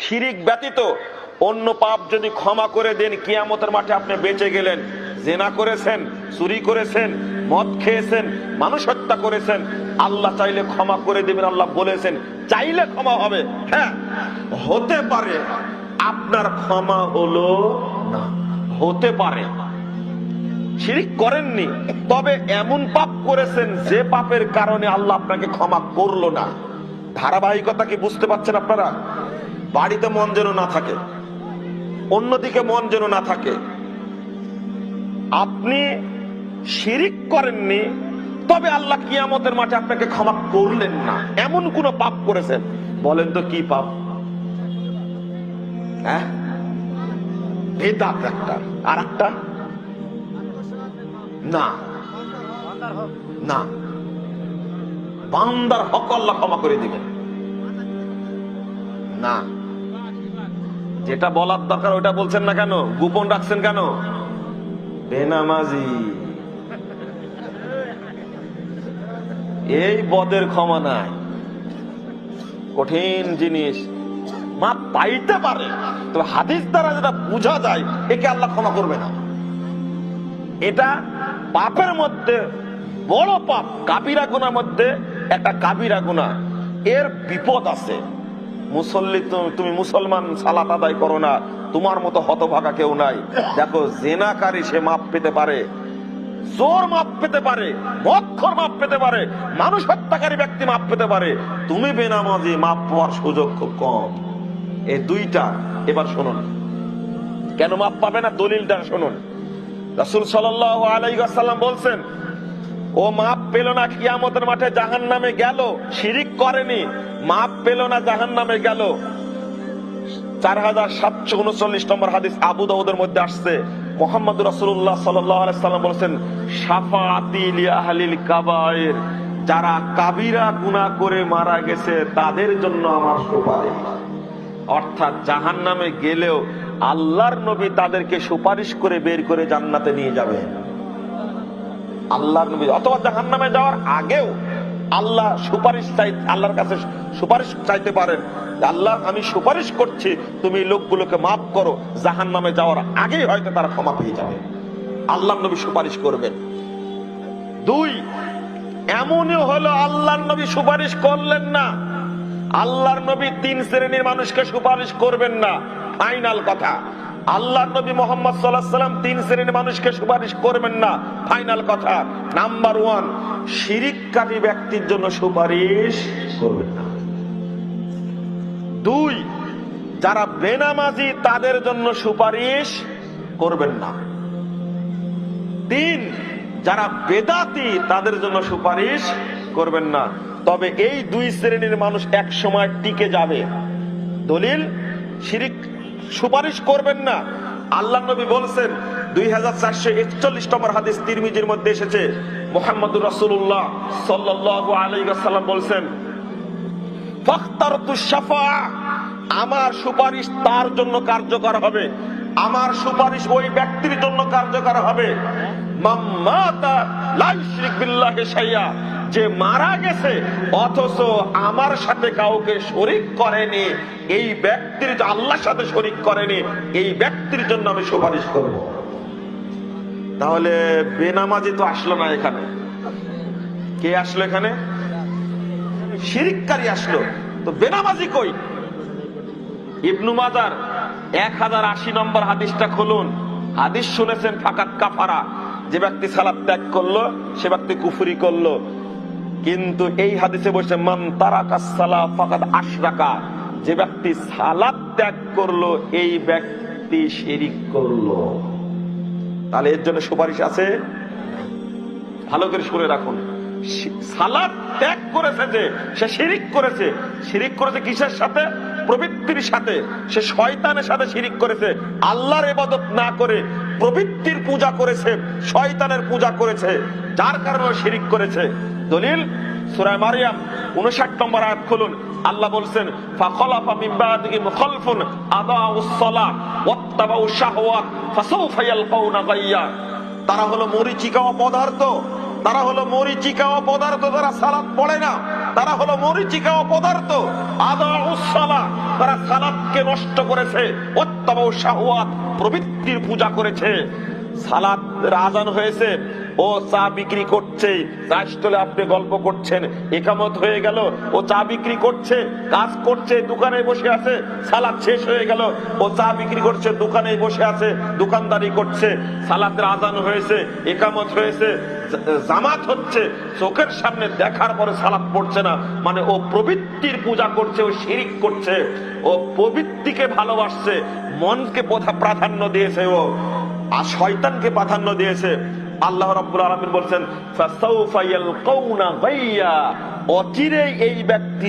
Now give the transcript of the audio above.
শিরিক ব্যতীত অন্য পাপ যদি ক্ষমা করে দেন, কিয়ামতের মাঠে আপনি বেঁচে গেলেন। জেনা করেছেন, চুরি করেছেন, মদ খেয়েছেন, মানুষ হত্যা করেছেন, আল্লাহ চাইলে ক্ষমা করে দেবেন। আল্লাহ বলেছেন চাইলে ক্ষমা হবে। হ্যাঁ, হতে পারে আপনার ক্ষমা হলো না, হতে পারে। শিরিক করেননি, তবে এমন পাপ করেছেন যে পাপের কারণে আল্লাহ আপনাকে ক্ষমা করলো না। ধারাবাহিকতা কি বুঝতে পারছেন আপনারা? বাড়িতে মন যেন না থাকে, অন্যদিকে মন যেন না থাকে। আপনি শিরিক করেননি, তবে আল্লাহ কিয়ামতের মাঠে আপনাকে ক্ষমা করলেন না, এমন কোন পাপ করেছেন। বলেন তো কি পাপ? হ্যাঁ, বেদাত একটা, আর একটা না, না, বান্দার হক আল্লাহ ক্ষমা করে দিবেন না। যেটা বলার দরকার ওটা বলছেন না কেন? গোপন রাখছেন কেন? বেনামাজি, এই বদের ক্ষমা নাই। কঠিন জিনিস, মাপ পাইতে পারে, তবে হাদিস দ্বারা যেটা বোঝা যায় একে আল্লাহ ক্ষমা করবে না। এটা পাপের মধ্যে বড় পাপ, কাবিরা গুনার মধ্যে একটা কাবিরা গুনাহ। এর বিপদ আছে। মুসল্লি, তুমি মুসলমান, সালাত আদায় করো না, তোমার মতো হতভাগা কেউ নাই। দেখো, জেনাকারী সে মাপ পেতে পারে, চোর মাপ পেতে পারে, মদখোর মাপ পেতে পারে, মানুষ হত্যাকারী ব্যক্তি মাপ পেতে পারে। তুমি বেনামাজি, মাপ পাওয়ার সুযোগ খুব কম। এই দুইটা এবার শুনুন, কেন মাপ পাবে না দলিলটা শুনুন। রাসূল সাল্লাল্লাহু আলাইহি ওয়াসাল্লাম বলছেন, ও মাপ পেল না, কিয়ামতের মাঠে জাহান্নামে গেল। শিরিক করেনি, মাপ পেল না, জাহান্নামে গেল। 4739 নম্বর হাদিস আবু দাউদের মধ্যে আসছে। মুহাম্মদ রাসূলুল্লাহ সাল্লাল্লাহু আলাইহি ওয়াসাল্লাম বলেছেন, শাফাআতি লি আহলিল কাবায়ের, যারা কাবিরা গুনাহ করে মারা গেছে তাদের জন্য আমার সুপারিশ। অর্থাৎ জাহান্নামে গেলেও আল্লাহর নবী তাদেরকে সুপারিশ করে বের করে জান্নাতে নিয়ে যাবে। আল্লাহর নবী, অথবা জাহান্নামে যাওয়ার আগেও আল্লাহ সুপারিশ চাই, আল্লাহর কাছে সুপারিশ চাইতে পারেন, আল্লাহ আমি সুপারিশ করছি তুমি লোকগুলোকে মাফ করো। জাহান্নামে যাওয়ার আগেই হয়তো তারা ক্ষমা পেয়ে যাবে, আল্লাহর নবী সুপারিশ করবেন। দুই, এমনও হলো আল্লাহর নবী সুপারিশ করলেন না। আল্লাহর নবী তিন শ্রেণীর মানুষকে সুপারিশ করবেন না, ফাইনাল কথা। আল্লাহর নবী মুহাম্মদ সাল্লাল্লাহু আলাইহি ওয়াসাল্লাম তিন শ্রেণীর মানুষকে সুপারিশ করবেন না, ফাইনাল কথা। নাম্বার 1, শিরিককারী ব্যক্তির জন্য সুপারিশ করবেন না। 2, যারা বেনামাজি তাদের জন্য সুপারিশ করবেন না। 3, যারা বেদাতি তাদের জন্য সুপারিশ করবেন না। তবে এই 2 শ্রেণীর মানুষ এক সময় টিকে যাবে। দলিল, শিরিক সুপারিশ করবেন না। আল্লাহ নবী বলছেন, 2441 নম্বর হাদিস তিরমিজির মধ্যে এসেছে, মুহাম্মদুর রাসূলুল্লাহ সাল্লাল্লাহু আলাইহি ওয়াসাল্লাম বলছেন, ফাখতারতুশ শাফাআ, আমার সুপারিশ তার জন্য কার্যকর হবে, আমার সুপারিশ ওই ব্যক্তির জন্য কার্যকর হবে, মাম্মাতা লা ইউশরিক বিল্লাহি শাইআ, যে মারা গেছে অথচ আমার সাথে কাউকে শরীক করেনি, এই ব্যক্তির, আল্লাহর সাথে শরীক করেনি, এই ব্যক্তির জন্য আমি সুপারিশ করব। তাহলে বেনামাজি তো আসলো না এখানে, কে আসলো এখানে? শিরিককারী আসলো। তো বেনামাজি কই? ইবনু মাজার 1080 নম্বর হাদিসটা খুলুন। হাদিস শুনেছেন, ফাকাত কাফারা, যে ব্যক্তি সালাত ত্যাগ করলো সে ব্যক্তি কুফরি করলো। কিন্তু এই হাদিসে বলছে, মান তারাকাস সালাহ ফাকাদ আশরাকা, যে ব্যক্তি সালাত ত্যাগ করলো এই ব্যক্তি শিরিক করলো। তাহলে এর জন্য সুপারিশ আছে? ভালো করে শুনে রাখুন, সালাত ত্যাগ করেছে যে, সে শিরিক করেছে। শিরিক করেছে কিসের সাথে? প্রবৃত্তির সাথে। সে শয়তানের সাথে শিরিক করেছে, আল্লাহর ইবাদত না করে প্রবৃত্তির পূজা করেছে, শয়তানের পূজা করেছে, যার কারণে শিরিক করেছে। দলিল, সূরা মারইয়াম 59 নম্বর আয়াত খুলুন। আল্লাহ বলছেন, ফাখলাফা মিন বাদিহি মুখালফুন আদাউস সালাহ ওয়াত্তাবাউশ শাহওয়াত ফাসাউফা ইয়ালকাউনা গায়্যা। তারা হলো মরীচিকা অপদার্থ, তারা হলো মরীচিকা অপদার্থ, তারা সালাত পড়ে না, তারা হলো মরিচিকা অপদার্থ। আদাউস সালাহ, তারা সালাতকে নষ্ট করেছে। ওয়াত্তাবাউ শাহওয়াত, প্রবৃত্তির পূজা করেছে। সালাত আযান হয়েছে, ও চা বিক্রি করছে, চা স্টলে আপনি গল্প করছেন, ইকামত হয়ে গেল, ও চা বিক্রি করছে, কাজ করছে, দোকানে বসে আছে, সালাত শেষ হয়ে গেল, ও চা বিক্রি করছে, দোকানে বসে আছে, দোকানদারি করছে, সালাতের আযান হয়েছে, ইকামত হয়েছে, জামাত হচ্ছে, চোখের সামনে দেখার পরে সালাত পড়ছে না, মানে ও প্রবৃত্তির পূজা করছে, ও শিরিক করছে, ও প্রবৃত্তিকে ভালোবাসছে, মনকে প্রাধান্য দিয়েছে, ও আর শয়তানকে প্রাধান্য দিয়েছে। আল্লাহ রাব্বুল আলামিন বলছেন ফাসাউফা ইয়ালকাউনা গাইয়া, অচিরেই এই ব্যক্তি